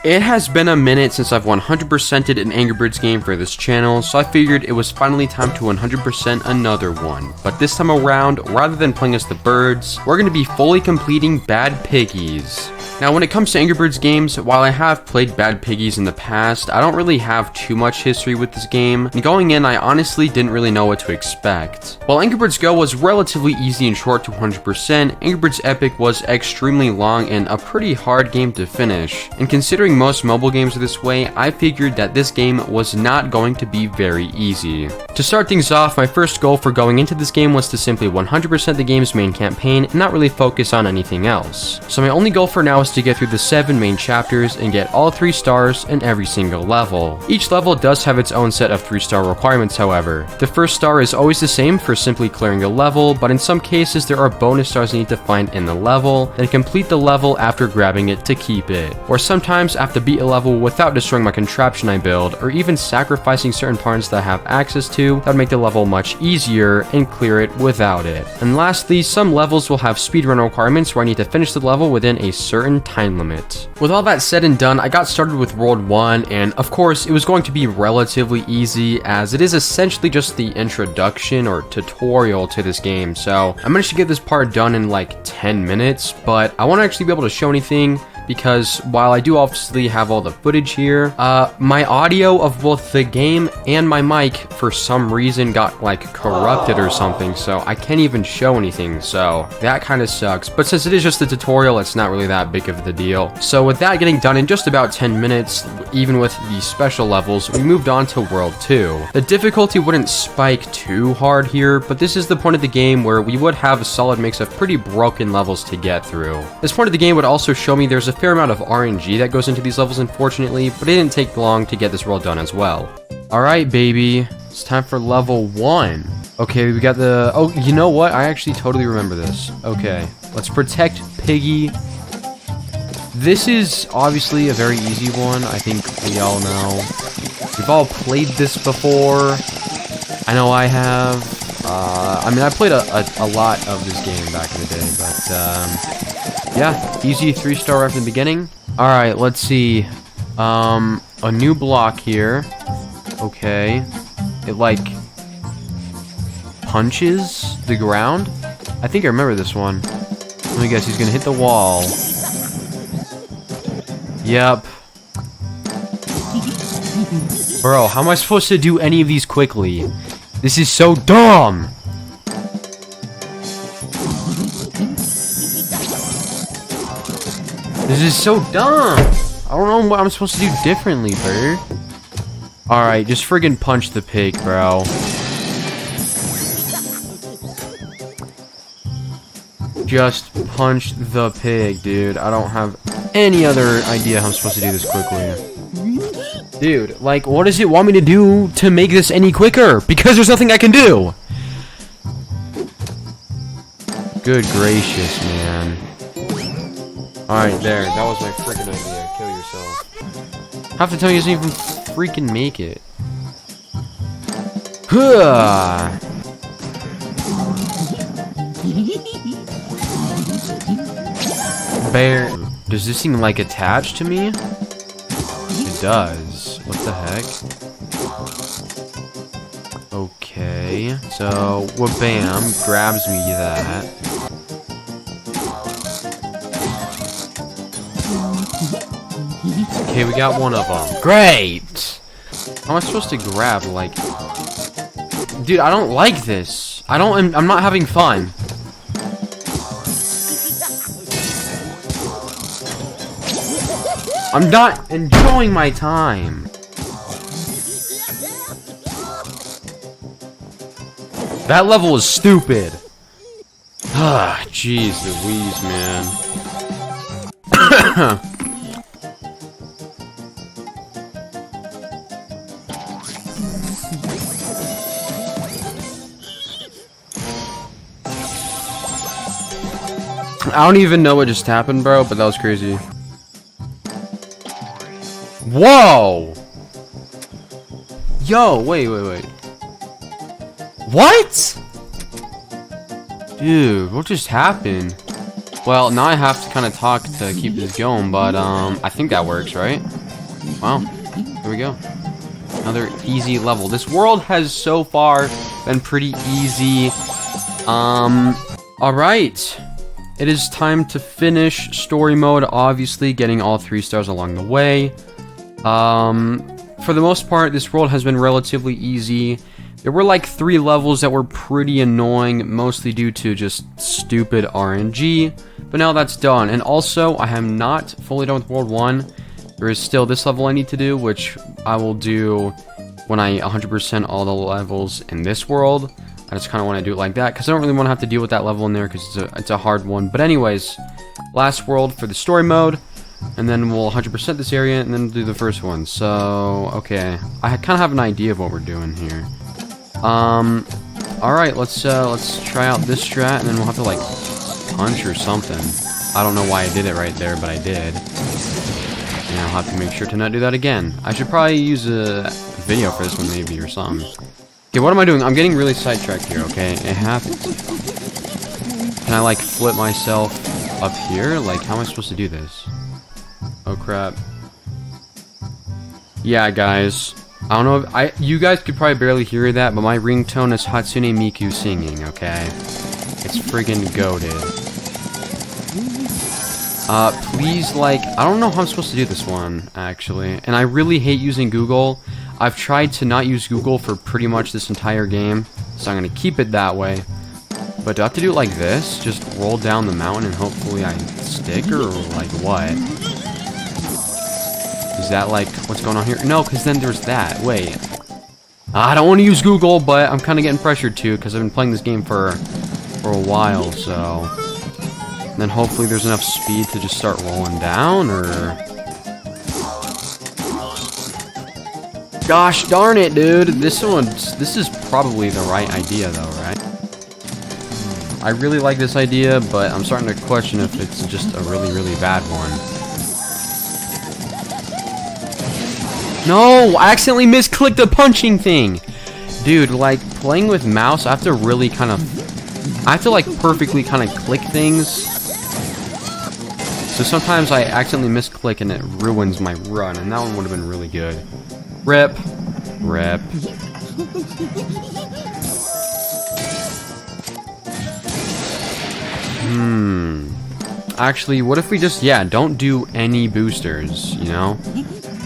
It has been a minute since I've 100%ed an Angry Birds game for this channel, so I figured it was finally time to 100% another one. But this time around, rather than playing as the birds, we're going to be fully completing Bad Piggies. Now, when it comes to Angry Birds games, while I have played Bad Piggies in the past, I don't really have too much history with this game, and going in, I honestly didn't really know what to expect. While Angry Birds Go was relatively easy and short to 100%, Angry Birds Epic was extremely long and a pretty hard game to finish. And considering most mobile games are this way, I figured that this game was not going to be very easy. To start things off, my first goal for going into this game was to simply 100% the game's main campaign and not really focus on anything else. So my only goal for now is to get through the 7 main chapters and get all 3 stars in every single level. Each level does have its own set of 3-star requirements, however. The first star is always the same for simply clearing a level, but in some cases there are bonus stars you need to find in the level, then complete the level after grabbing it to keep it. Or sometimes I have to beat a level without destroying my contraption I build, or even sacrificing certain parts that I have access to that would make the level much easier and clear it without it. And lastly, some levels will have speedrun requirements where I need to finish the level within a certain time limit. With all that said and done, I got started with World 1, and of course it was going to be relatively easy as it is essentially just the introduction or tutorial to this game, so I managed to get this part done in like 10 minutes, but I won't actually be able to show anything because while I do obviously have all the footage here, my audio of both the game and my mic for some reason got like corrupted or something, so I can't even show anything, so that kind of sucks. But since it is just a tutorial, it's not really that big of the deal. So with that getting done in just about 10 minutes, even with the special levels, we moved on to World 2. The difficulty wouldn't spike too hard here, but this is the point of the game where we would have a solid mix of pretty broken levels to get through. This point of the game would also show me there's a fair amount of RNG that goes into these levels, unfortunately, but it didn't take long to get this world done as well. Alright, baby. It's time for level 1. Okay, we got the... Oh, you know what? I actually totally remember this. Okay, let's protect Piggy. This is obviously a very easy one. I think we all know. We've all played this before. I know I have. I mean, I played a lot of this game back in the day, but, yeah, easy 3-star right from the beginning. Alright, let's see. A new block here. Okay. It, like, punches the ground? I think I remember this one. Let me guess, he's gonna hit the wall. Yep. Bro, how am I supposed to do any of these quickly? This is so dumb! This is so dumb! I don't know what I'm supposed to do differently, bro. Alright, just friggin' punch the pig, bro. Just punch the pig, dude. I don't have any other idea how I'm supposed to do this quickly. Dude, like, what does it want me to do to make this any quicker? Because there's nothing I can do! Good gracious, man. Alright, there. That was my freaking idea. Kill yourself. I have to tell you, he doesn't even freaking make it. Huh. Bear. Does this thing, like, attach to me? It does. What the heck? Okay. So, bam, grabs me that. Okay, we got one of them. Great! How am I supposed to grab, like... Dude, I don't like this. I'm not having fun. I'm not enjoying my time. That level was stupid. Ah, jeez Louise, man. I don't even know what just happened, bro, but that was crazy. Whoa! Yo, wait. What? Dude, what just happened? Well, now I have to kind of talk to keep this going, but I think that works, right? Wow, here we go. Another easy level. This world has so far been pretty easy. Alright. It is time to finish story mode, obviously, getting all 3 stars along the way. For the most part, this world has been relatively easy. There were like 3 levels that were pretty annoying, mostly due to just stupid RNG. But now that's done. And also, I am not fully done with World 1. There is still this level I need to do, which I will do when I 100% all the levels in this world. I just kind of want to do it like that, because I don't really want to have to deal with that level in there, because it's a hard one. But anyways, last world for the story mode, and then we'll 100% this area, and then do the first one. So, okay. I kind of have an idea of what we're doing here. Alright, let's try out this strat, and then we'll have to, like, punch or something. I don't know why I did it right there, but I did. And I'll have to make sure to not do that again. I should probably use a video for this one, maybe, or something. Okay, what am I doing? I'm getting really sidetracked here, okay? It happens. Can I, like, flip myself up here? Like, how am I supposed to do this? Oh, crap. Yeah, guys. I don't know if you guys could probably barely hear that, but my ringtone is Hatsune Miku singing, okay? It's friggin' goated. Please, like, I don't know how I'm supposed to do this one, actually. And I really hate using Google. I've tried to not use Google for pretty much this entire game, so I'm gonna keep it that way. But do I have to do it like this? Just roll down the mountain and hopefully I stick, or like what? Is that like what's going on here? No, because then there's that. Wait. I don't want to use Google, but I'm kind of getting pressured to, because I've been playing this game for a while, so... And then hopefully there's enough speed to just start rolling down, or... Gosh darn it, dude! This is probably the right idea, though, right? I really like this idea, but I'm starting to question if it's just a really, really bad one. No! I accidentally misclicked the punching thing! Dude, like, playing with mouse, I have to really kind of... I have to, like, perfectly kind of click things. So sometimes I accidentally misclick and it ruins my run, and that one would have been really good. Rip. Rip. Actually, what if we just, yeah, don't do any boosters, you know?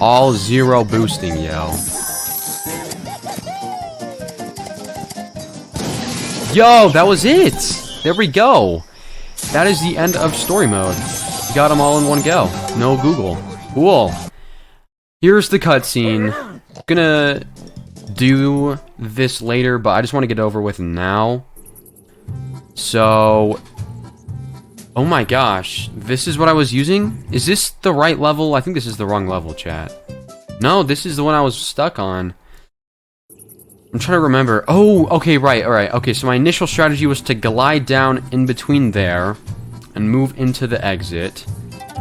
All 0 boosting, yo. Yo, that was it! There we go. That is the end of story mode. We got them all in one go. No Google. Cool. Here's the cutscene. Gonna do this later, but I just want to get over with now. So... Oh my gosh. This is what I was using? Is this the right level? I think this is the wrong level, chat. No, this is the one I was stuck on. I'm trying to remember. Oh, okay, right, alright. Okay, so my initial strategy was to glide down in between there and move into the exit,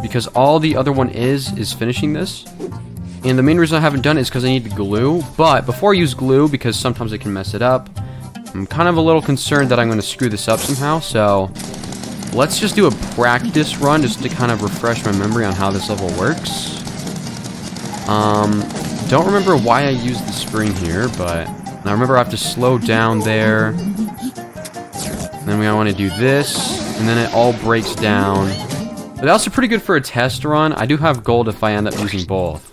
because all the other one is finishing this. And the main reason I haven't done it is because I need glue. But before I use glue, because sometimes I can mess it up, I'm kind of a little concerned that I'm going to screw this up somehow. So let's just do a practice run just to kind of refresh my memory on how this level works. Don't remember why I used the spring here, but I remember I have to slow down there. Then we want to do this, and then it all breaks down. But that's also pretty good for a test run. I do have gold if I end up using both.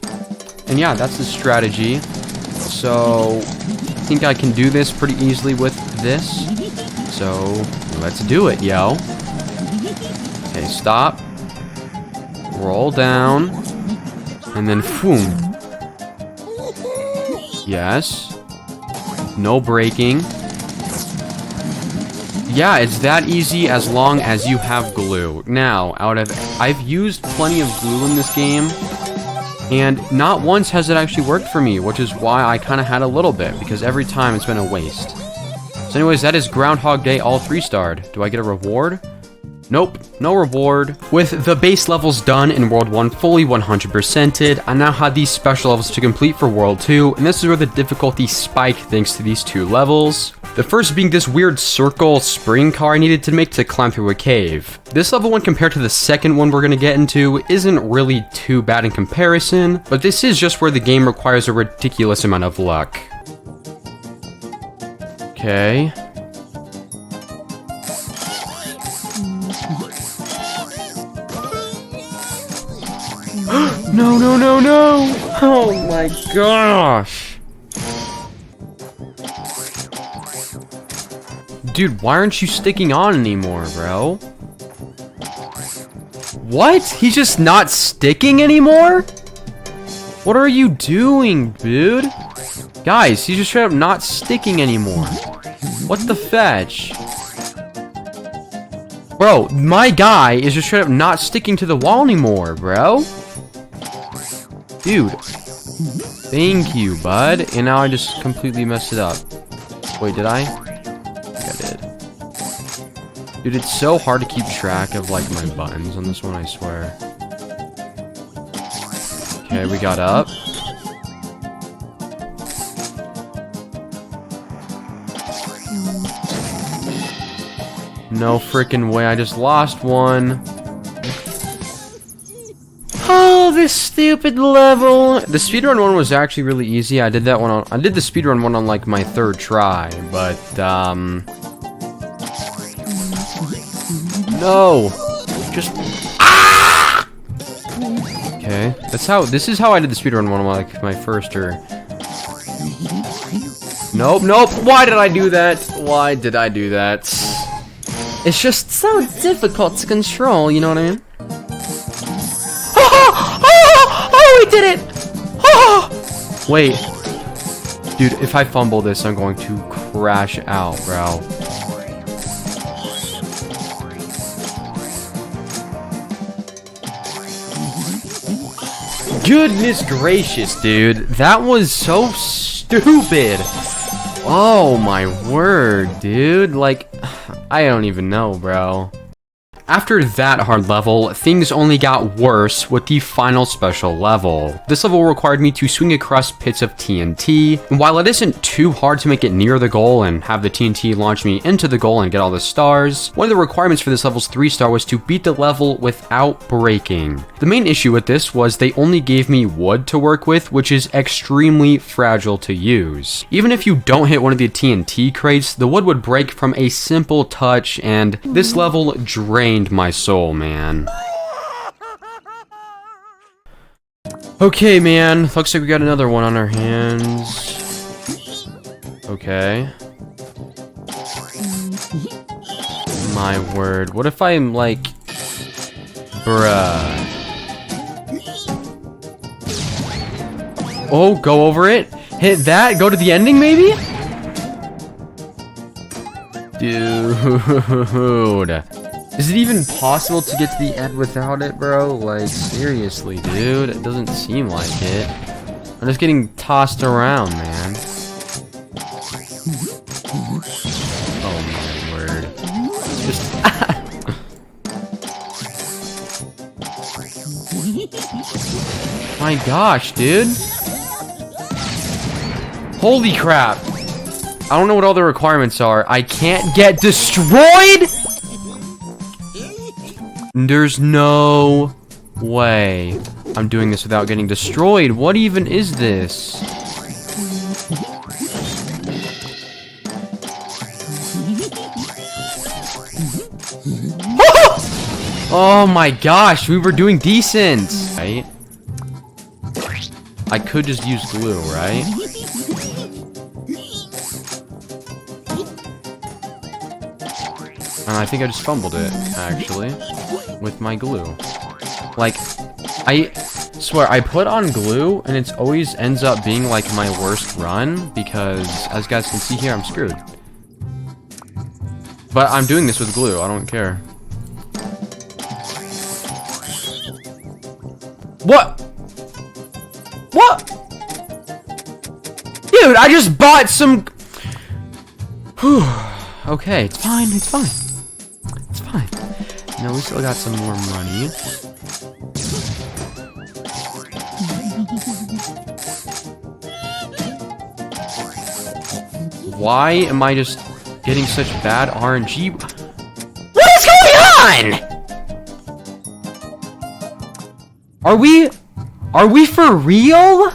And yeah, that's the strategy. So I think I can do this pretty easily with this. So let's do it, yo. Okay, stop. Roll down. And then boom. Yes. No braking. Yeah, it's that easy as long as you have glue. Now, I've used plenty of glue in this game, and not once has it actually worked for me, which is why I kind of had a little bit, because every time it's been a waste. So anyways, that is Groundhog Day all 3-starred. Do I get a reward? Nope, no reward. With the base levels done in World 1 fully 100%ed, I now had these special levels to complete for World 2, and this is where the difficulty spiked thanks to these 2 levels. The first being this weird circle spring car I needed to make to climb through a cave. This level, when compared to the second one we're gonna get into, isn't really too bad in comparison, but this is just where the game requires a ridiculous amount of luck. Okay. No, no, no, no! Oh my gosh! Dude, why aren't you sticking on anymore, bro? What? He's just not sticking anymore? What are you doing, dude? Guys, he's just straight up not sticking anymore. What the fetch? Bro, my guy is just straight up not sticking to the wall anymore, bro. Dude. Thank you, bud. And now I just completely messed it up. Wait, did I? I did. Dude, it's so hard to keep track of, like, my buttons on this one, I swear. Okay, we got up. No freaking way, I just lost one. Oh, this stupid level. The speedrun one was actually really easy. I did the speedrun one on like my 3rd try, but no. Just okay. This is how I did the speedrun one on like my first or Nope, nope. Why did I do that? Why did I do that? It's just so difficult to control, you know what I mean? Oh, we did it! Oh! Wait. Dude, if I fumble this, I'm going to crash out, bro. Goodness gracious, dude. That was so stupid. Oh my word, dude. Like, I don't even know, bro. After that hard level, things only got worse with the final special level. This level required me to swing across pits of TNT, and while it isn't too hard to make it near the goal and have the TNT launch me into the goal and get all the stars, one of the requirements for this level's 3-star was to beat the level without breaking. The main issue with this was they only gave me wood to work with, which is extremely fragile to use. Even if you don't hit one of the TNT crates, the wood would break from a simple touch, and this level drained my soul, man. Okay, man. Looks like we got another one on our hands. Okay. My word. What if I'm like... Bruh. Oh, go over it. Hit that. Go to the ending, maybe? Dude. Is it even possible to get to the end without it, bro? Like, seriously, dude. It doesn't seem like it. I'm just getting tossed around, man. Oh, my word. Just... My gosh, dude. Holy crap. I don't know what all the requirements are. I can't get destroyed? There's no way I'm doing this without getting destroyed. What even is this? Oh my gosh, we were doing decent. Right? I could just use glue, right? And I think I just fumbled it, actually, with my glue. Like, I swear, I put on glue, and it always ends up being, like, my worst run, because, as you guys can see here, I'm screwed. But I'm doing this with glue, I don't care. What? What? Dude, I just bought some... Whew. Okay, it's fine, it's fine. It's fine. No, we still got some more money. Why am I just getting such bad RNG? What is going on? Are we for real?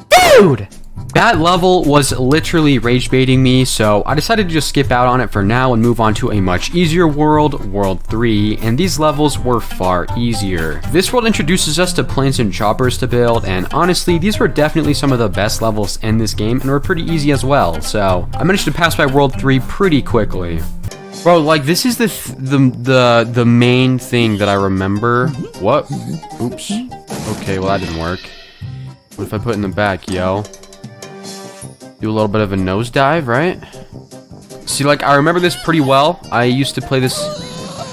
Dude! That level was literally rage baiting me, so I decided to just skip out on it for now and move on to a much easier world, World 3, and these levels were far easier. This world introduces us to planes and choppers to build, and honestly, these were definitely some of the best levels in this game and were pretty easy as well, so I managed to pass by World 3 pretty quickly. Bro, like, this is the main thing that I remember. What? Oops. Okay, well that didn't work. What if I put it in the back, yo? Do a little bit of a nosedive, right? See, like, I remember this pretty well. I used to play this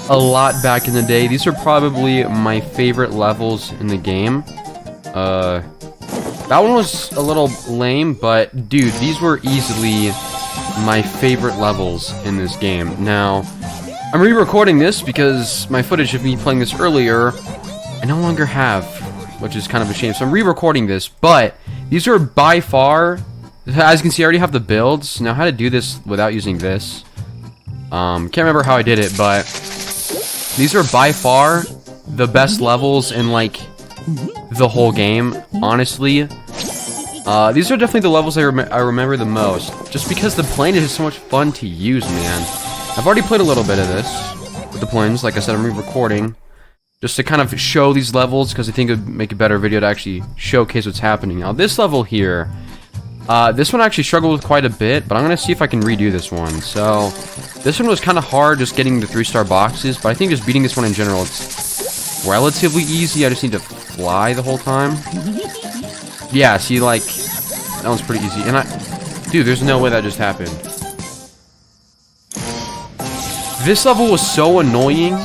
a lot back in the day. These are probably my favorite levels in the game. That one was a little lame, but dude, these were easily my favorite levels in this game. Now, I'm re-recording this because my footage of me playing this earlier, I no longer have, which is kind of a shame. So I'm re-recording this, but these are by far, as you can see, I already have the builds. Now, how to do this without using this? Can't remember how I did it, but these are by far the best levels in, like, the whole game, honestly. These are definitely the levels I remember the most, just because the plane is so much fun to use, man. I've already played a little bit of this with the planes. Like I said, I'm re-recording just to kind of show these levels, because I think it would make a better video to actually showcase what's happening. Now, this level here, this one I actually struggled with quite a bit, but I'm going to see if I can redo this one. So, this one was kind of hard, just getting the 3-star boxes, but I think just beating this one in general, it's relatively easy. I just need to fly the whole time. Yeah, see, like, that one's pretty easy. And dude, there's no way that just happened. This level was so annoying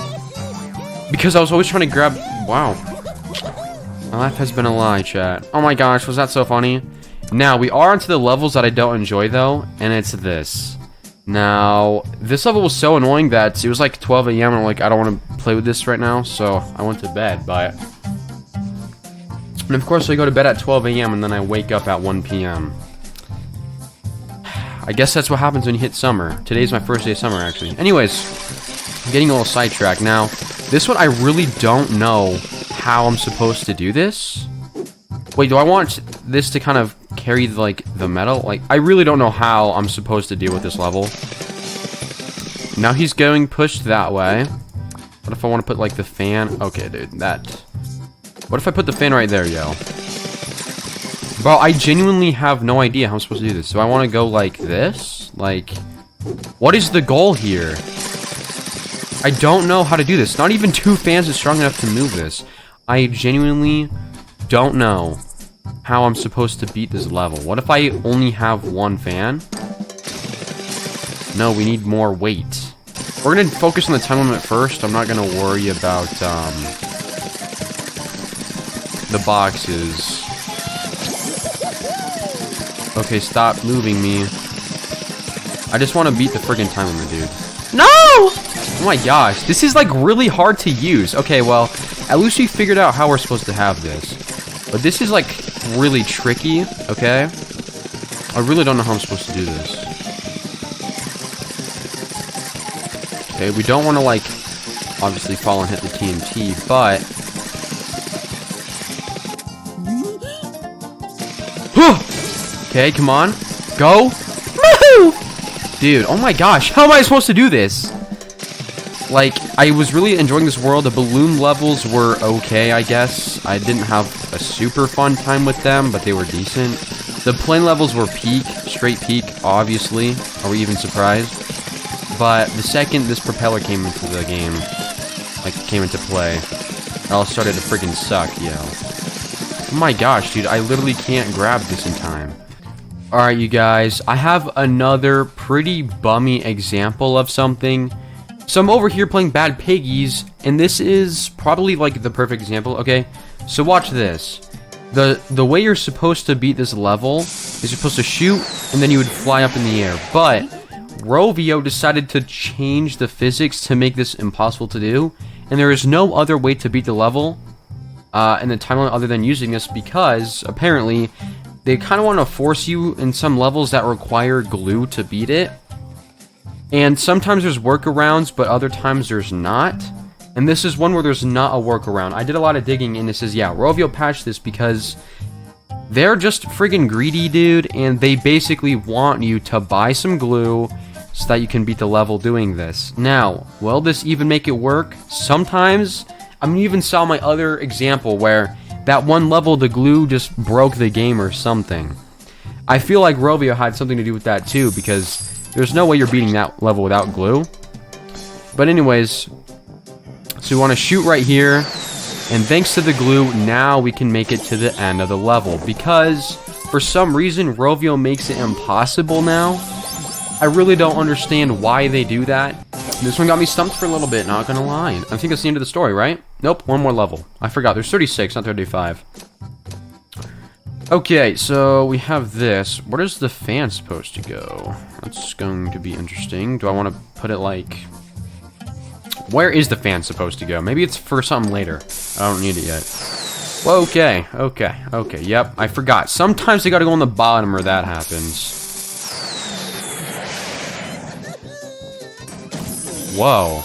because I was always trying to grab, wow. My life has been a lie, chat. Oh my gosh, was that so funny? Now, we are onto the levels that I don't enjoy, though, and it's this. Now, this level was so annoying that it was like 12 a.m. and I'm like, I don't want to play with this right now, so I went to bed, but... And of course, I go to bed at 12 a.m. and then I wake up at 1 p.m. I guess that's what happens when you hit summer. Today's my first day of summer, actually. Anyways, I'm getting a little sidetracked. Now, this one, I really don't know how I'm supposed to do this. Wait, do I want this to kind of carry, like, the metal? Like, I really don't know how I'm supposed to deal with this level. Now he's going pushed that way. What if I want to put, like, the fan? Okay, dude, that... What if I put the fan right there, yo? Bro, I genuinely have no idea how I'm supposed to do this. Do I want to go like this? Like, what is the goal here? I don't know how to do this. Not even 2 fans is strong enough to move this. I genuinely don't know how I'm supposed to beat this level. What if I only have 1 fan? No, we need more weight. We're going to focus on the time limit first. I'm not going to worry about, the boxes. Okay, stop moving me. I just want to beat the friggin' time limit, dude. No! Oh my gosh, this is like really hard to use. Okay, well, at least we figured out how we're supposed to have this. But this is like really tricky, okay? I really don't know how I'm supposed to do this. Okay, we don't want to like obviously fall and hit the TNT, but okay, come on. Go. Woohoo! Dude, oh my gosh. How am I supposed to do this? Like, I was really enjoying this world. The balloon levels were okay, I guess. I didn't have a super fun time with them, but they were decent. The plane levels were peak. Straight peak, obviously. Are we even surprised? But the second this propeller came into the game, like, came into play, it all started to freaking suck, yo. Oh my gosh, dude, I literally can't grab this in time. Alright, you guys, I have another pretty bummy example of something. So I'm over here playing Bad Piggies, and this is probably like the perfect example, okay? So watch this. The way you're supposed to beat this level is you're supposed to shoot, and then you would fly up in the air. But Rovio decided to change the physics to make this impossible to do, and there is no other way to beat the level in the timeline other than using this, because apparently they kind of want to force you in some levels that require glue to beat it. And sometimes there's workarounds, but other times there's not. And this is one where there's not a workaround. I did a lot of digging, and it says, yeah, Rovio patched this because they're just friggin' greedy, dude, and they basically want you to buy some glue so that you can beat the level doing this. Now, will this even make it work? Sometimes. I mean, you even saw my other example where that one level, the glue just broke the game or something. I feel like Rovio had something to do with that too, because there's no way you're beating that level without glue. But anyways, so we want to shoot right here, and thanks to the glue, now we can make it to the end of the level, because for some reason Rovio makes it impossible now. I really don't understand why they do that. This one got me stumped for a little bit, not gonna lie. I think that's the end of the story, right? Nope, one more level. I forgot, there's 36, not 35. Okay, so we have this. Where is the fan supposed to go? That's going to be interesting. Do I want to put it like... Where is the fan supposed to go? Maybe it's for something later. I don't need it yet. Well, okay, yep, I forgot. Sometimes they gotta go on the bottom or that happens. Whoa.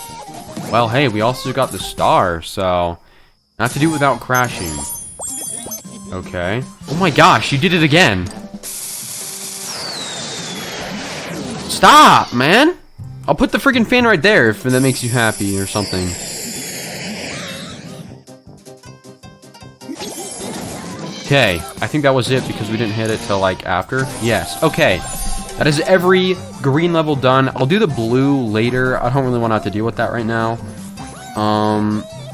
Well, hey, we also got the star, so... Not to do it without crashing. Okay. Oh my gosh, you did it again! Stop, man! I'll put the freaking fan right there if that makes you happy or something. Okay, I think that was it because we didn't hit it till like after. Yes, okay. That is every green level done. I'll do the blue later. I don't really want to have to deal with that right now.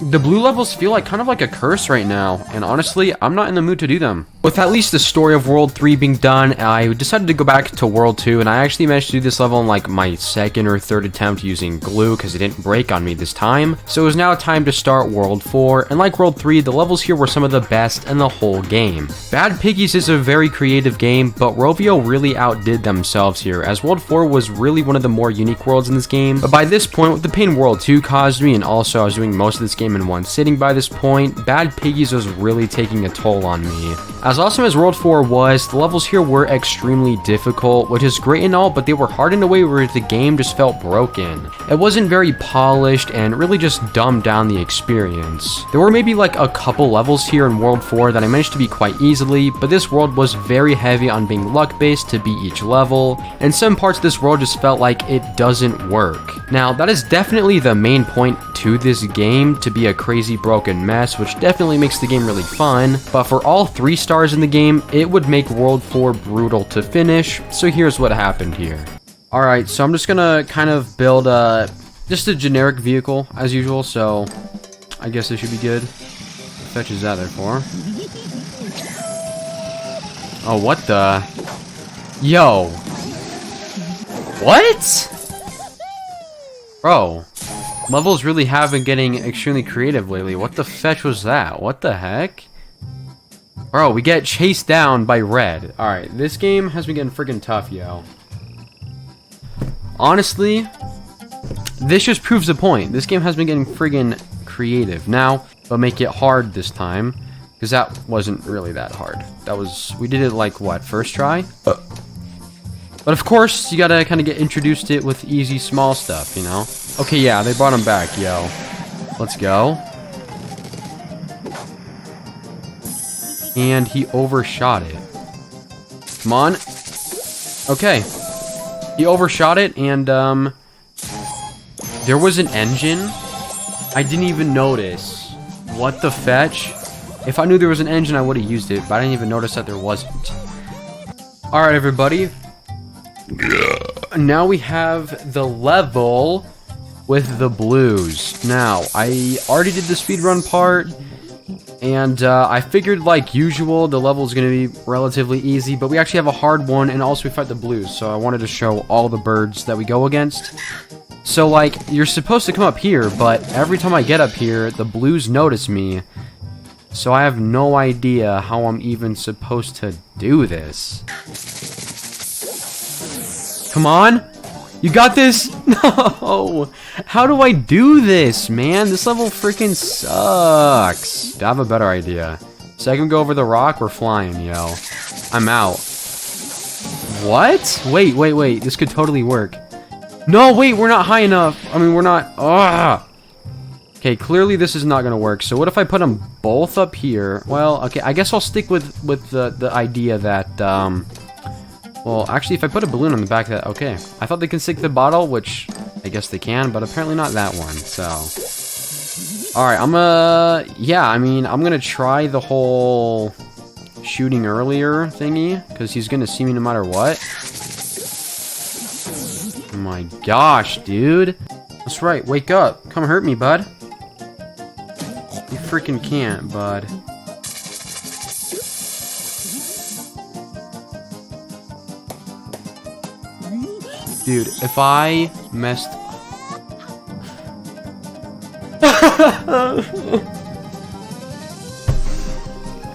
The blue levels feel like kind of like a curse right now, and honestly, I'm not in the mood to do them. With at least the story of World 3 being done, I decided to go back to World 2, and I actually managed to do this level in like my second or third attempt using glue because it didn't break on me this time. So it was now time to start World 4, and like World 3, the levels here were some of the best in the whole game. Bad Piggies is a very creative game, but Rovio really outdid themselves here, as World 4 was really one of the more unique worlds in this game. But by this point, with the pain World 2 caused me, and also I was doing most of this game in one sitting by this point, Bad Piggies was really taking a toll on me. As awesome as World 4 was, the levels here were extremely difficult, which is great and all, but they were hard in a way where the game just felt broken. It wasn't very polished and really just dumbed down the experience. There were maybe like a couple levels here in World 4 that I managed to beat quite easily, but this world was very heavy on being luck-based to beat each level, and some parts of this world just felt like it doesn't work. Now, that is definitely the main point to this game, to be a crazy broken mess, which definitely makes the game really fun, but for all 3 stars in the game, it would make World 4 brutal to finish, so here's what happened here. Alright, so I'm just gonna kind of build just a generic vehicle, as usual, so I guess this should be good. What fetch is that there for? Oh, what the? Yo! What? Bro. Levels really have been getting extremely creative lately. What the fetch was that? What the heck? Bro, we get chased down by red. Alright, this game has been getting freaking tough, yo. Honestly, this just proves the point. This game has been getting friggin' creative. Now, but make it hard this time. Because that wasn't really that hard. That was... We did it like, what, first try? But of course, you gotta kind of get introduced to it with easy, small stuff, you know? Okay, yeah, they brought him back, yo. Let's go. And he overshot it. Come on. Okay. He overshot it, and, there was an engine. I didn't even notice. What the fetch? If I knew there was an engine, I would have used it, but I didn't even notice that there wasn't. Alright, everybody. Now we have the level with the blues. Now, I already did the speedrun part, and I figured, like usual, the level is going to be relatively easy, but we actually have a hard one, and also we fight the blues, so I wanted to show all the birds that we go against. So, like, you're supposed to come up here, but every time I get up here, the blues notice me, so I have no idea how I'm even supposed to do this. Come on! You got this? No! How do I do this, man? This level freaking sucks. I have a better idea. Second go over the rock, we're flying, yo. I'm out. What? Wait. This could totally work. No, wait, we're not high enough. I mean, we're not... Ugh. Okay, clearly this is not gonna work. So what if I put them both up here? Well, okay, I guess I'll stick with the idea that, well, actually, if I put a balloon on the back of that... Okay, I thought they can stick the bottle, which I guess they can, but apparently not that one, so... Alright, yeah, I mean, I'm gonna try the whole shooting earlier thingy, because he's gonna see me no matter what. Oh my gosh, dude. That's right, wake up. Come hurt me, bud. You freaking can't, bud. Dude, if I messed...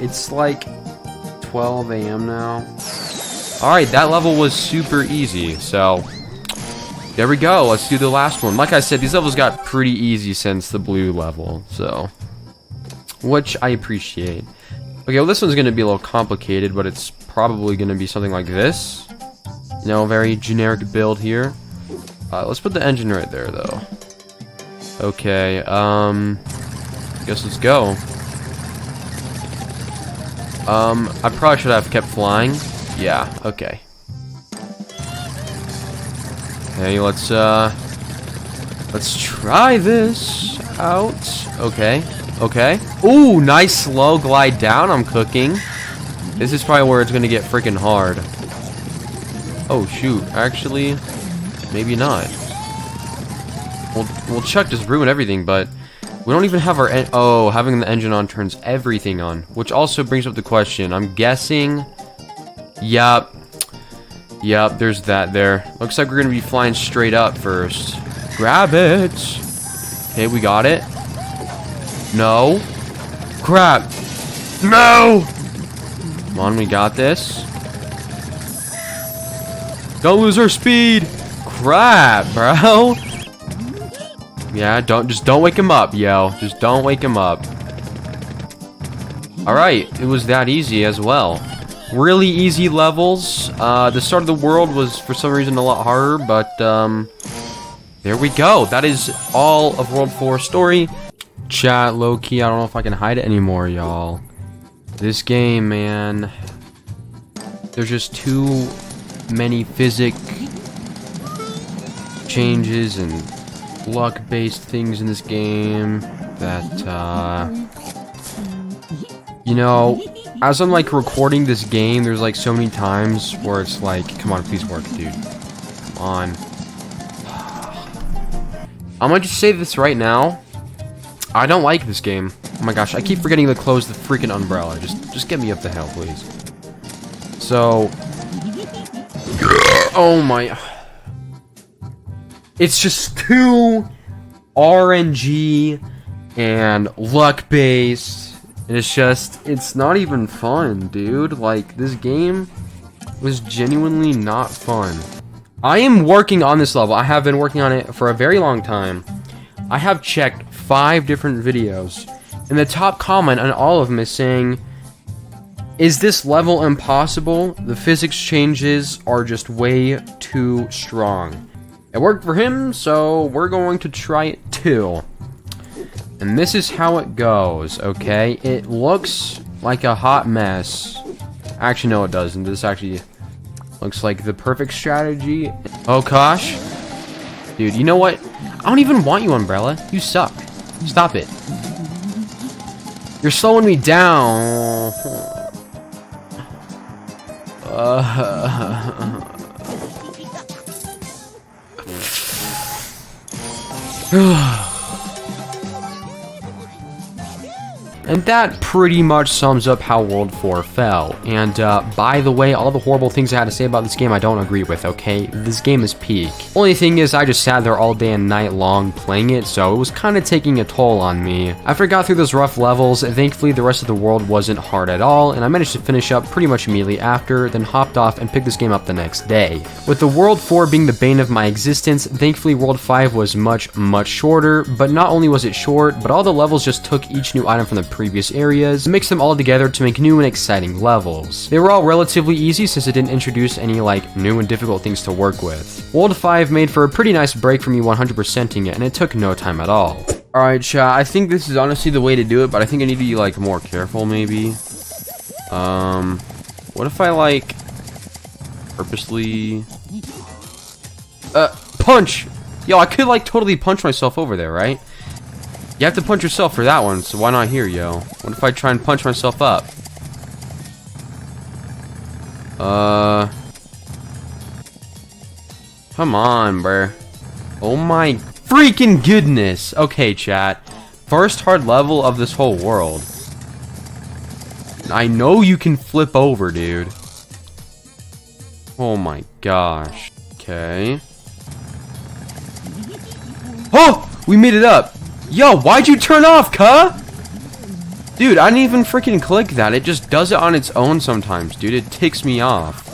It's like 12 a.m. now. Alright, that level was super easy, so... There we go, let's do the last one. Like I said, these levels got pretty easy since the blue level, so... Which I appreciate. Okay, well this one's gonna be a little complicated, but it's probably gonna be something like this. You know, very generic build here. Let's put the engine right there, though. Okay, guess let's go. I probably should have kept flying. Yeah, okay. Okay, let's try this out. Okay. Ooh, nice slow glide down. I'm cooking. This is probably where it's gonna get freaking hard. Oh shoot, actually, maybe not. Well, Chuck just ruined everything, but we don't even have our oh, having the engine on turns everything on, which also brings up the question. I'm guessing. Yup, there's that there. Looks like we're gonna be flying straight up first. Grab it. Okay, we got it. No. Crap. No. Come on, we got this. Don't lose our speed. Crap, bro. Yeah, don't wake him up, yo. Just don't wake him up. Alright, it was that easy as well. Really easy levels. The start of the world was, for some reason, a lot harder, but, there we go. That is all of World 4 story. Chat, low-key, I don't know if I can hide it anymore, y'all. This game, man. There's just too many physics changes and luck-based things in this game that, you know, as I'm, like, recording this game, there's, like, so many times where it's like, come on, please work, dude. Come on. I'm gonna just say this right now. I don't like this game. Oh my gosh, I keep forgetting to close the freaking umbrella. Just get me up the hill, please. So... Oh my... It's just too RNG and luck-based. It's not even fun, dude. Like, this game was genuinely not fun. I am working on this level. I have been working on it for a very long time. I have checked 5 different videos, and the top comment on all of them is saying, is this level impossible? The physics changes are just way too strong. It worked for him, so we're going to try it too. And this is how it goes, okay? It looks like a hot mess. Actually, no, it doesn't. This actually looks like the perfect strategy. Oh gosh. Dude, you know what? I don't even want you, Umbrella. You suck. Stop it. You're slowing me down. And that pretty much sums up how World 4 fell. And by the way, all the horrible things I had to say about this game I don't agree with, okay? This game is peak. Only thing is I just sat there all day and night long playing it, so it was kind of taking a toll on me. After I got through those rough levels, thankfully the rest of the world wasn't hard at all, and I managed to finish up pretty much immediately after, then hopped off and picked this game up the next day. With the World 4 being the bane of my existence, thankfully World 5 was much shorter, but not only was it short, but all the levels just took each new item from the previous areas and mixed them all together to make new and exciting levels. They were all relatively easy since it didn't introduce any like new and difficult things to work with. World 5 made for a pretty nice break for me 100%ing it, and it took no time at all. Alright, chat, I think this is honestly the way to do it, but I think I need to be like more careful maybe. What if I like purposely punch? Yo, I could like totally punch myself over there, right? You have to punch yourself for that one, so why not here, yo? What if I try and punch myself up? Come on, bruh. Oh my freaking goodness. Okay, chat. First hard level of this whole world. I know you can flip over, dude. Oh my gosh. Okay. Oh! We made it up! Yo, why'd you turn off, cuh? Dude, I didn't even freaking click that. It just does it on its own sometimes, dude. It ticks me off.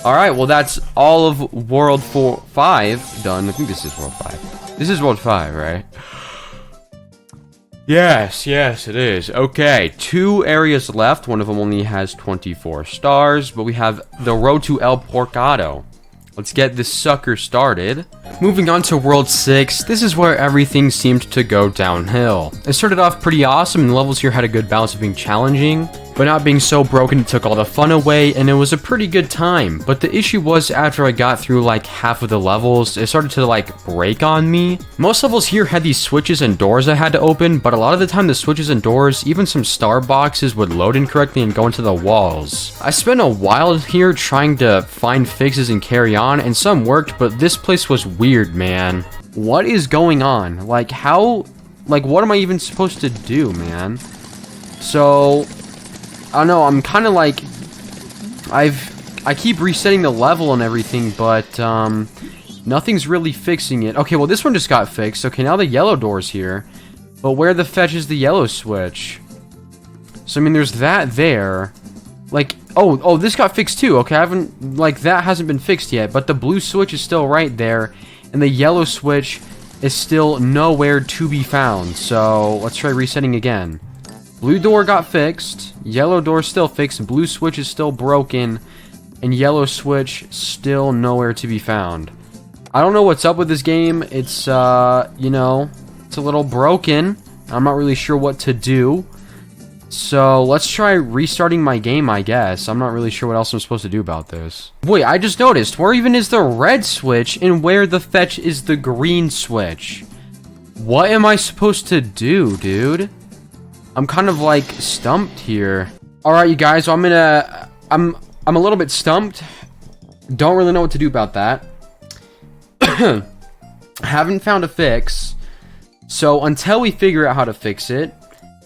Alright, well that's all of World 5 done. I think this is World 5. This is World 5, right? Yes, it is. Okay, 2 areas left. One of them only has 24 stars, but we have the road to El Porcado. Let's get this sucker started. Moving on to World 6, this is where everything seemed to go downhill. It started off pretty awesome, and the levels here had a good balance of being challenging, but not being so broken it took all the fun away, and it was a pretty good time. But the issue was, after I got through like half of the levels, it started to like break on me. Most levels here had these switches and doors I had to open, but a lot of the time the switches and doors, even some star boxes, would load incorrectly and go into the walls. I spent a while here trying to find fixes and carry on, and some worked, but this place was weird, man. What is going on? Like, how, like, what am I even supposed to do, man? So, I don't know, I'm kind of like, I keep resetting the level and everything, but, nothing's really fixing it. Okay, well, this one just got fixed. Okay, now the yellow door's here, but where the fetch is the yellow switch? So, I mean, there's that there. Like, oh, this got fixed too. Okay, I haven't, like, that hasn't been fixed yet, but the blue switch is still right there, and the yellow switch is still nowhere to be found. So, let's try resetting again. Blue door got fixed, yellow door still fixed, blue switch is still broken, and yellow switch still nowhere to be found. I don't know what's up with this game. It's, you know, it's a little broken. I'm not really sure what to do. So, let's try restarting my game, I guess. I'm not really sure what else I'm supposed to do about this. Wait, I just noticed, where even is the red switch, and where the fetch is the green switch? What am I supposed to do, dude? I'm kind of, like, stumped here. Alright, you guys, so I'm a little bit stumped. Don't really know what to do about that. Haven't found a fix. So, until we figure out how to fix it,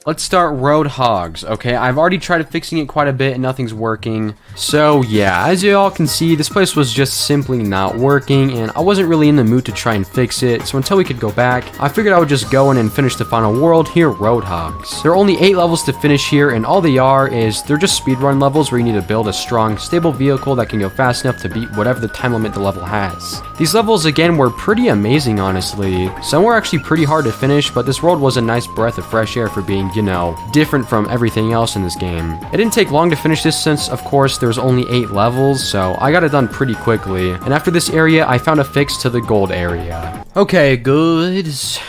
let's start Road Hogs, okay? I've already tried fixing it quite a bit and nothing's working. So yeah, as you all can see, this place was just simply not working and I wasn't really in the mood to try and fix it. So until we could go back, I figured I would just go in and finish the final world here, Road Hogs. There are only 8 levels to finish here and all they are is they're just speedrun levels where you need to build a strong, stable vehicle that can go fast enough to beat whatever the time limit the level has. These levels again were pretty amazing, honestly. Some were actually pretty hard to finish, but this world was a nice breath of fresh air for being, you know, different from everything else in this game. It didn't take long to finish this since, of course, there's only 8 levels, so I got it done pretty quickly. And after this area, I found a fix to the gold area. Okay, goods.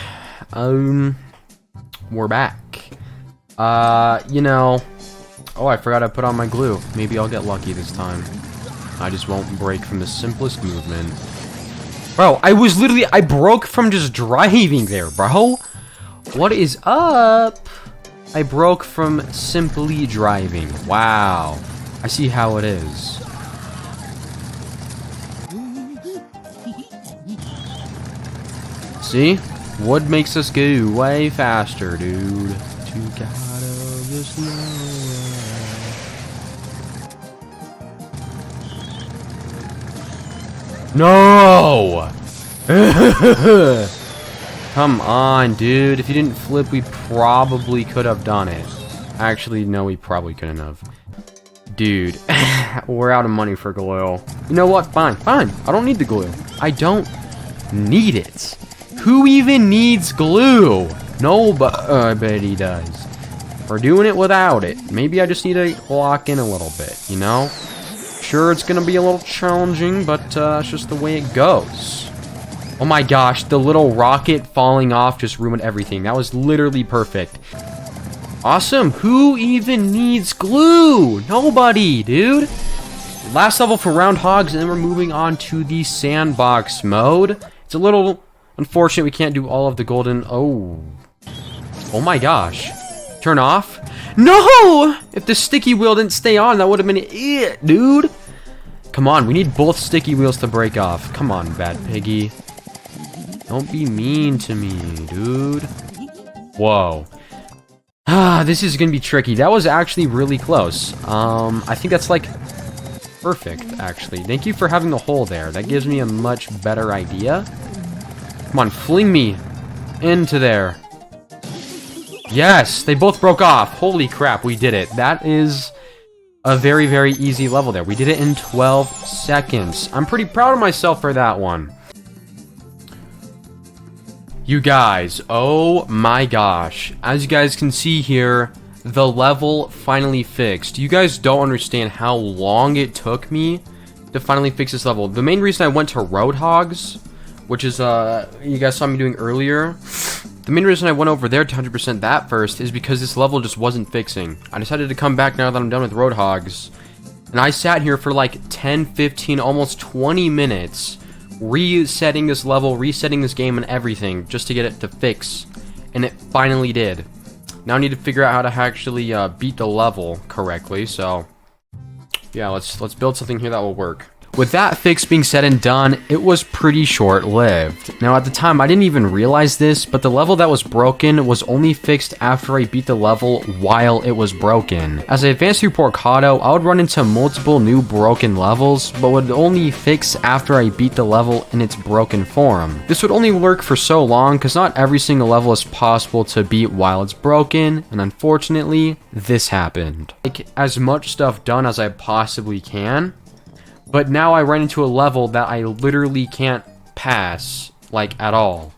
We're back. You know, oh, I forgot I put on my glue. Maybe I'll get lucky this time. I just won't break from the simplest movement. Bro, I broke from just driving there, bro. What is up? I broke from simply driving. Wow. I see how it is. See? Wood makes us go way faster, dude. There's no. Come on, dude. If you didn't flip, we probably could have done it. Actually, no, we probably couldn't have. Dude, we're out of money for glue. You know what? Fine, fine. I don't need the glue. I don't need it. Who even needs glue? Nobody does. We're doing it without it. Maybe I just need to lock in a little bit, you know? Sure, it's gonna be a little challenging, but it's just the way it goes. Oh my gosh, the little rocket falling off just ruined everything. That was literally perfect. Awesome. Who even needs glue? Nobody, dude. Last level for round hogs, and then we're moving on to the sandbox mode. It's a little unfortunate we can't do all of the golden... Oh my gosh. Turn off? No! If the sticky wheel didn't stay on, that would have been it, dude. Come on, we need both sticky wheels to break off. Come on, bad piggy. Don't be mean to me, dude. Whoa. This is gonna be tricky. That was actually really close. I think that's like perfect, actually. Thank you for having the hole there. That gives me a much better idea. Come on, fling me into there. Yes, they both broke off. Holy crap, we did it. That is a very, very easy level there. We did it in 12 seconds. I'm pretty proud of myself for that one. You guys, oh my gosh. As you guys can see here, the level finally fixed. You guys don't understand how long it took me to finally fix this level. The main reason I went to Roadhogs, which is, you guys saw me doing earlier. The main reason I went over there to 100% that first is because this level just wasn't fixing. I decided to come back now that I'm done with Roadhogs. And I sat here for like 10, 15, almost 20 minutes resetting this level, resetting this game and everything just to get it to fix. And it finally did. Now I need to figure out how to actually beat the level correctly. So yeah, let's build something here that will work. With that fix being said and done, it was pretty short-lived. Now at the time, I didn't even realize this, but the level that was broken was only fixed after I beat the level while it was broken. As I advanced through Porcado, I would run into multiple new broken levels, but would only fix after I beat the level in its broken form. This would only work for so long, because not every single level is possible to beat while it's broken, and unfortunately, this happened. Like, as much stuff done as I possibly can, but now I ran into a level that I literally can't pass, like, at all.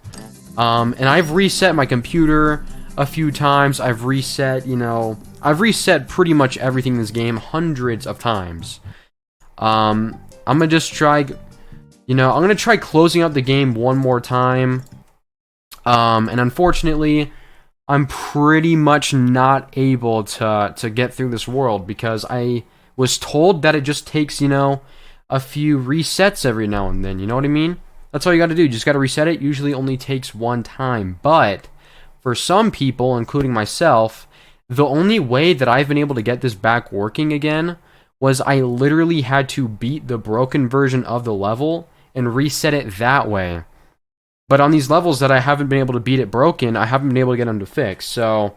And I've reset my computer a few times. I've reset, you know, I've reset pretty much everything in this game hundreds of times. I'm gonna just try, you know, I'm gonna try closing out the game one more time. And unfortunately, I'm pretty much not able to get through this world because I was told that it just takes, you know, a few resets every now and then, you know what I mean? That's all you gotta do, you just gotta reset it. Usually only takes one time, but for some people, including myself, the only way that I've been able to get this back working again was I literally had to beat the broken version of the level and reset it that way. But on these levels that I haven't been able to beat it broken, I haven't been able to get them to fix. So,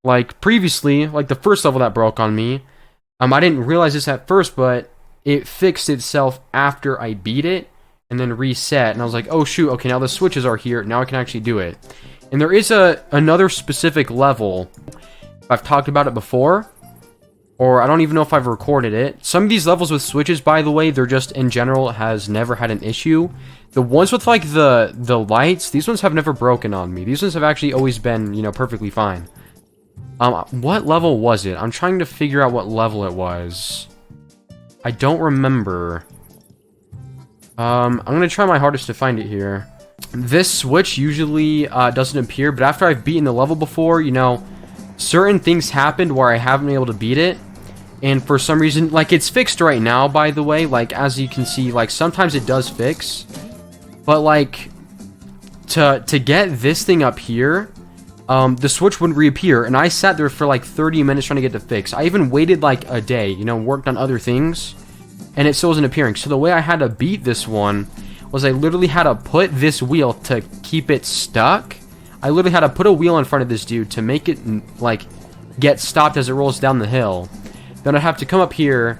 like previously, like the first level that broke on me, I didn't realize this at first, but it fixed itself after I beat it and then reset. And I was like, oh shoot, okay, now the switches are here. Now I can actually do it. And there is another specific level. I've talked about it before, or I don't even know if I've recorded it. Some of these levels with switches, by the way, they're just in general has never had an issue. The ones with like the lights, these ones have never broken on me. These ones have actually always been, you know, perfectly fine. What level was it? I'm trying to figure out what level it was. I don't remember. I'm gonna try my hardest to find it here. This switch usually doesn't appear, but after I've beaten the level before, you know, certain things happened where I haven't been able to beat it. And for some reason, like, it's fixed right now, by the way. Like, as you can see, like, sometimes it does fix. But, like, to get this thing up here, the switch wouldn't reappear. And I sat there for, like, 30 minutes trying to get the fix. I even waited, like, a day, you know, worked on other things. And it still wasn't appearing. So the way I had to beat this one was I literally had to put this wheel to keep it stuck. I literally had to put a wheel in front of this dude to make it, like, get stopped as it rolls down the hill. Then I'd have to come up here,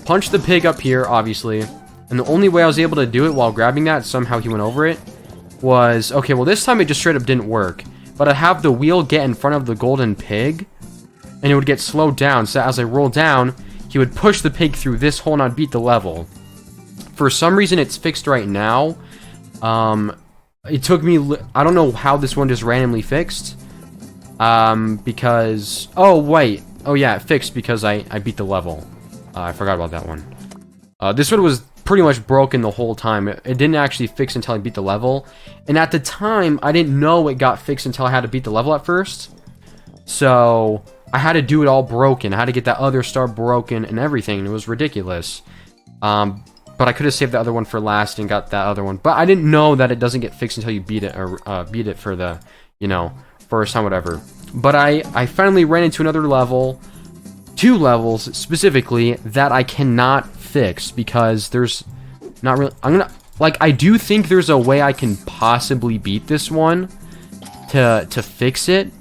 punch the pig up here, obviously. And the only way I was able to do it while grabbing that, somehow he went over it, was... Okay, well, this time it just straight up didn't work. But I'd have the wheel get in front of the golden pig, and it would get slowed down. So as I roll down, he would push the pig through this hole and I'd beat the level. For some reason, it's fixed right now. It took me... I don't know how this one just randomly fixed. Because... Oh, wait. Oh, yeah, it fixed because I beat the level. I forgot about that one. This one was pretty much broken the whole time. It didn't actually fix until I beat the level. And at the time, I didn't know it got fixed until I had to beat the level at first. So, I had to do it all broken. I had to get that other star broken and everything. And it was ridiculous. But I could have saved the other one for last and got that other one. But I didn't know that it doesn't get fixed until you beat it, or beat it for the, you know, first time, whatever. But I finally ran into another level, 2 levels specifically, that I cannot fix because there's not really... I do think there's a way I can possibly beat this one to fix it,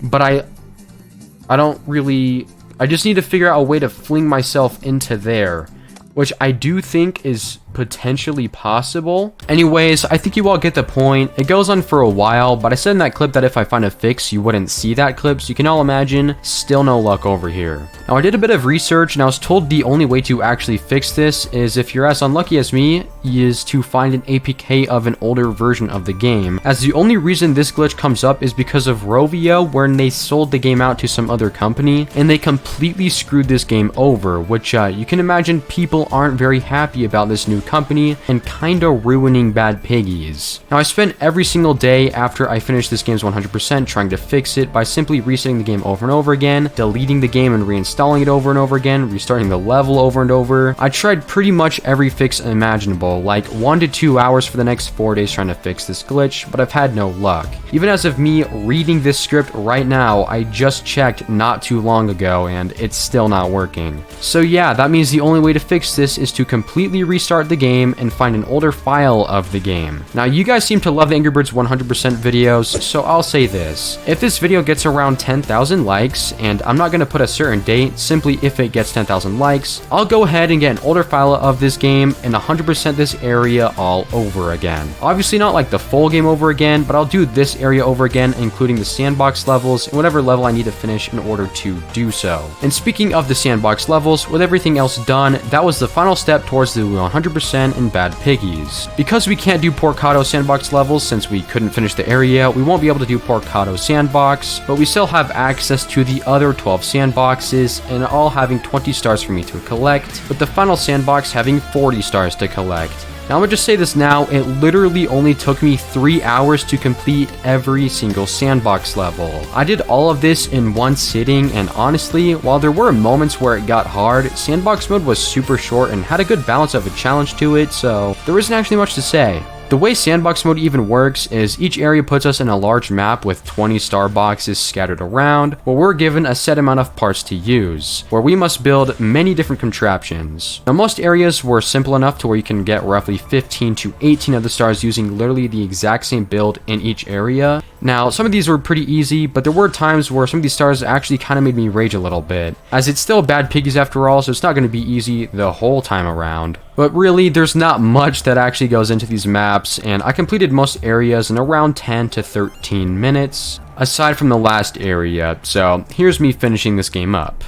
but I don't really... I just need to figure out a way to fling myself into there, which I do think is potentially possible. Anyways, I think you all get the point. It goes on for a while, but I said in that clip that if I find a fix, you wouldn't see that clip, so you can all imagine, still no luck over here. Now, I did a bit of research, and I was told the only way to actually fix this is, if you're as unlucky as me, is to find an APK of an older version of the game, as the only reason this glitch comes up is because of Rovio, when they sold the game out to some other company, and they completely screwed this game over, which you can imagine people aren't very happy about this new company and kinda ruining Bad Piggies. Now, I spent every single day after I finished this game's 100% trying to fix it by simply resetting the game over and over again, deleting the game and reinstalling it over and over again, restarting the level over and over. I tried pretty much every fix imaginable, like 1 to 2 hours for the next 4 days trying to fix this glitch, but I've had no luck. Even as of me reading this script right now, I just checked not too long ago and it's still not working. So yeah, that means the only way to fix this is to completely restart the game and find an older file of the game. Now, you guys seem to love the Angry Birds 100% videos, so I'll say this. If this video gets around 10,000 likes, and I'm not going to put a certain date, simply if it gets 10,000 likes, I'll go ahead and get an older file of this game and 100% this area all over again. Obviously not like the full game over again, but I'll do this area over again, including the sandbox levels and whatever level I need to finish in order to do so. And speaking of the sandbox levels, with everything else done, that was the final step towards the 100% in Bad Piggies. Because we can't do Porcado sandbox levels since we couldn't finish the area, we won't be able to do Porcado sandbox, but we still have access to the other 12 sandboxes, and all having 20 stars for me to collect, with the final sandbox having 40 stars to collect. Now, I'm gonna just say this now, it literally only took me 3 hours to complete every single sandbox level. I did all of this in one sitting, and honestly, while there were moments where it got hard, sandbox mode was super short and had a good balance of a challenge to it, so there isn't actually much to say. The way sandbox mode even works is each area puts us in a large map with 20 star boxes scattered around, where we're given a set amount of parts to use, where we must build many different contraptions. Now, most areas were simple enough to where you can get roughly 15 to 18 of the stars using literally the exact same build in each area. Now, some of these were pretty easy, but there were times where some of these stars actually kind of made me rage a little bit, as it's still Bad Piggies after all, so it's not going to be easy the whole time around. But really, there's not much that actually goes into these maps, and I completed most areas in around 10 to 13 minutes, aside from the last area, so here's me finishing this game up.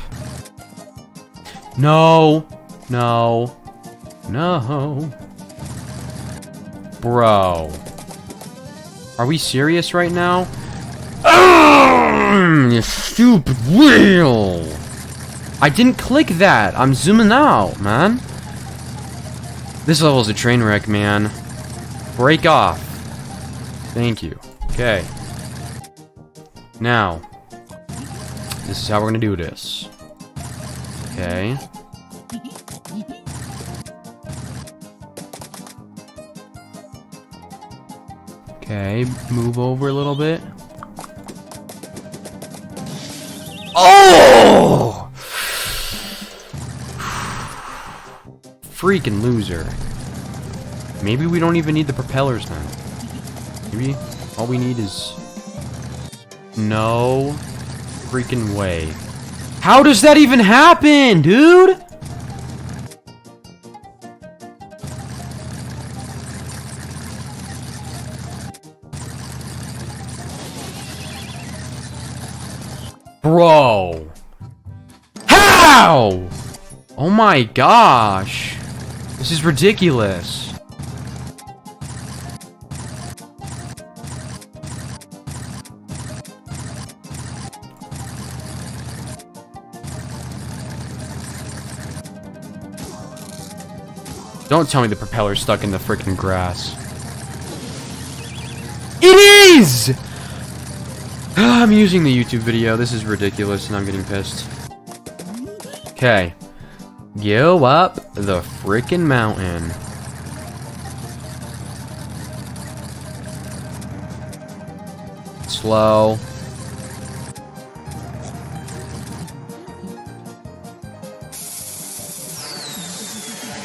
No. No. No. Bro. Are we serious right now? You stupid wheel! I didn't click that. I'm zooming out, man. This level's a train wreck, man. Break off. Thank you. Okay. Now, this is how we're gonna do this. Okay. Okay, move over a little bit. Oh! Freaking loser. Maybe we don't even need the propellers then. Maybe all we need is... No. freaking way. How does that even happen, dude? Bro. How? Oh my gosh. This is ridiculous. Don't tell me the propeller's stuck in the freaking grass. It is! I'm using the YouTube video. This is ridiculous and I'm getting pissed. Okay. Go up the freaking mountain. Slow.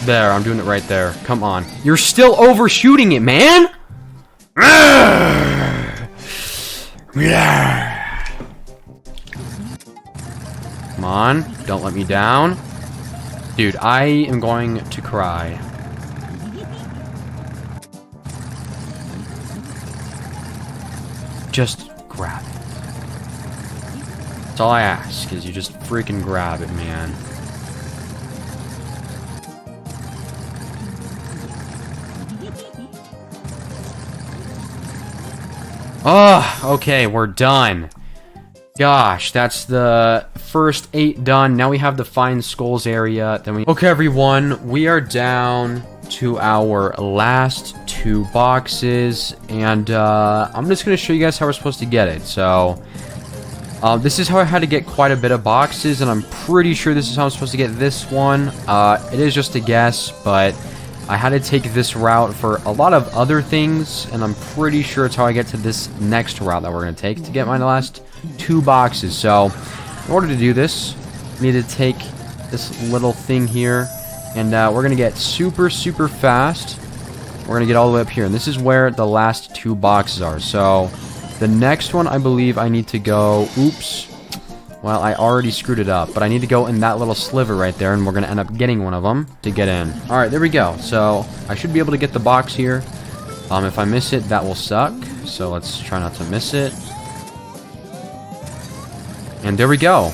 There, I'm doing it right there. Come on. You're still overshooting it, man! Come on, don't let me down. Dude, I am going to cry. Just grab it. That's all I ask, is you just freaking grab it, man. Oh, okay, we're done. Gosh, that's the first 8 done. Now we have the Find Skulls area. Then we... Okay, everyone, we are down to our last 2 boxes. And I'm just going to show you guys how we're supposed to get it. So, this is how I had to get quite a bit of boxes. And I'm pretty sure this is how I'm supposed to get this one. It is just a guess, but... I had to take this route for a lot of other things, and I'm pretty sure it's how I get to this next route that we're going to take to get my last 2 boxes. So, in order to do this, we need to take this little thing here, and we're going to get super, super fast. We're going to get all the way up here, and this is where the last 2 boxes are. So, the next one, I believe I need to go... Oops. Well, I already screwed it up, but I need to go in that little sliver right there, and we're going to end up getting one of them to get in. Alright, there we go. So, I should be able to get the box here. If I miss it, that will suck. So, let's try not to miss it. And there we go.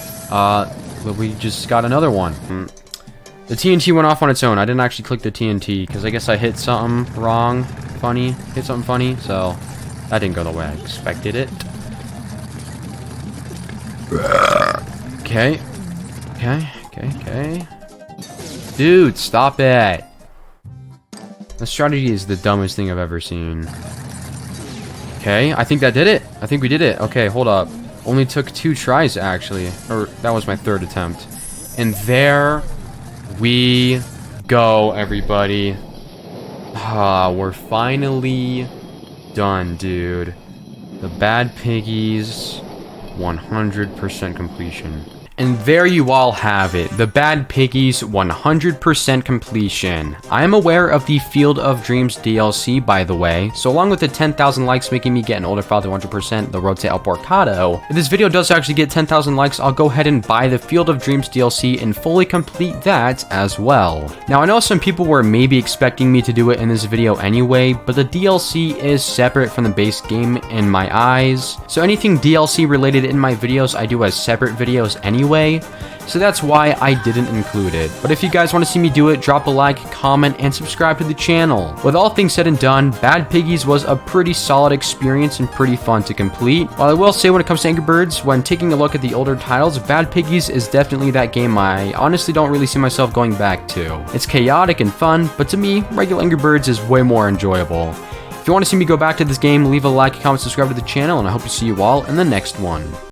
We just got another one. The TNT went off on its own. I didn't actually click the TNT, because I guess I hit something wrong. Hit something funny, so that didn't go the way I expected it. Okay. Dude, stop it. The strategy is the dumbest thing I've ever seen. Okay, I think that did it. I think we did it. Okay, hold up. Only took 2 tries, actually. Or, that was my 3rd attempt. And there we go, everybody. We're finally done, dude. The Bad Piggies... 100% completion. And there you all have it, the Bad Piggies 100% completion. I am aware of the Field of Dreams DLC, by the way, so along with the 10,000 likes making me get an older file to 100%, the road to El Porcado, if this video does actually get 10,000 likes, I'll go ahead and buy the Field of Dreams DLC and fully complete that as well. Now, I know some people were maybe expecting me to do it in this video anyway, but the DLC is separate from the base game in my eyes, so anything DLC related in my videos, I do as separate videos anyway. So that's why I didn't include it. But if you guys want to see me do it, drop a like, comment, and subscribe to the channel. With all things said and done, Bad Piggies was a pretty solid experience and pretty fun to complete. While I will say when it comes to Angry Birds, when taking a look at the older titles, Bad Piggies is definitely that game I honestly don't really see myself going back to. It's chaotic and fun, but to me, regular Angry Birds is way more enjoyable. If you want to see me go back to this game, leave a like, comment, subscribe to the channel, and I hope to see you all in the next one.